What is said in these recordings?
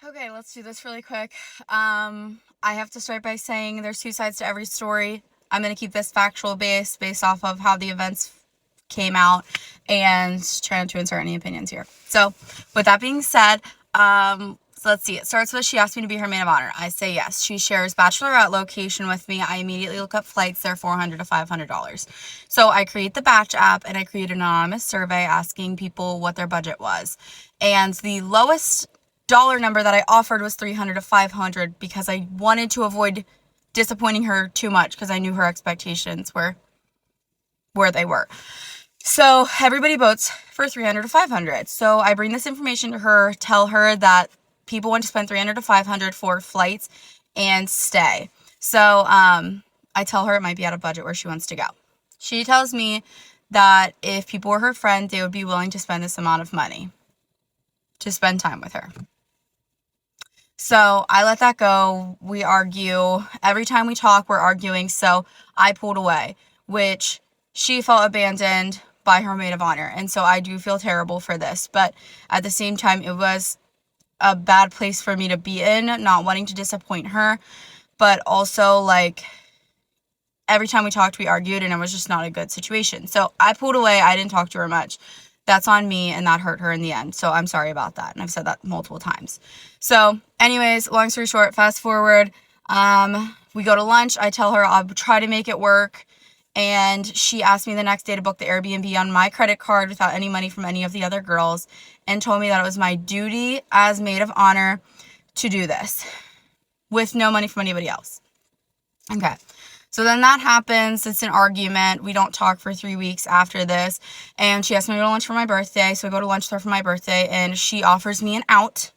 Okay, let's do this really quick. I have to start by saying there's two sides to every story. I'm going to keep this factual based off of how the events came out and trying to insert any opinions here. So, with that being said, so let's see. It starts with she asked me to be her maid of honor. I say yes. She shares bachelorette location with me. I immediately look up flights. They're $400 to $500. So I create the batch app and I create an anonymous survey asking people what their budget was. And the lowest dollar number that I offered was $300 to $500 because I wanted to avoid disappointing her too much because I knew her expectations were where they were. So everybody votes for $300 to $500. So I bring this information to her, tell her that people want to spend $300 to $500 for flights and stay. So I tell her it might be out of budget where she wants to go. She tells me that if people were her friend, they would be willing to spend this amount of money to spend time with her. So I let that go. We argue. Every time we talk, we're arguing. So I pulled away, which she felt abandoned by her maid of honor. And so I do feel terrible for this. But at the same time, it was a bad place for me to be in, not wanting to disappoint her. But also, like, every time we talked, we argued, and it was just not a good situation. So I pulled away. I didn't talk to her much. That's on me, and that hurt her in the end. So I'm sorry about that. And I've said that multiple times. So anyways, long story short, fast forward. We go to lunch. I tell her I'll try to make it work. And she asked me the next day to book the Airbnb on my credit card without any money from any of the other girls, and told me that it was my duty as maid of honor to do this with no money from anybody else. Okay. So then that happens. It's an argument. We don't talk for 3 weeks after this. And she asked me to go to lunch for my birthday. So I go to lunch with her for my birthday. And she offers me an out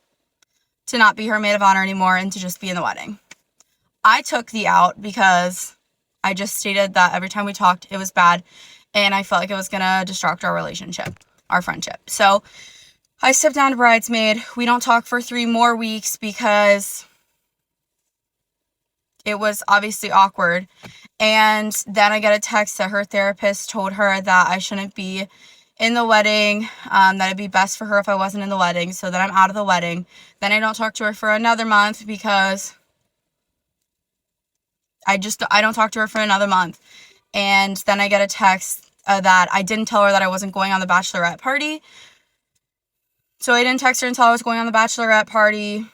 to not be her maid of honor anymore and to just be in the wedding. I took the out because I just stated that every time we talked, it was bad. And I felt like it was going to disrupt our relationship, our friendship. So I stepped down to bridesmaid. We don't talk for 3 more weeks because it was obviously awkward. And then I get a text that her therapist told her that I shouldn't be in the wedding, that it'd be best for her if I wasn't in the wedding. So then I'm out of the wedding. Then I don't talk to her for another month because I don't talk to her for another month. And then I get a text that I didn't tell her that I wasn't going on the bachelorette party. So I didn't text her until I was going on the bachelorette party.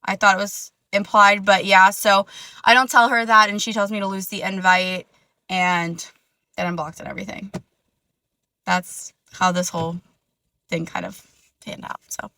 I thought it was implied, but yeah, so I don't tell her that, and she tells me to lose the invite, and then I'm blocked and everything. That's how this whole thing kind of panned out, so.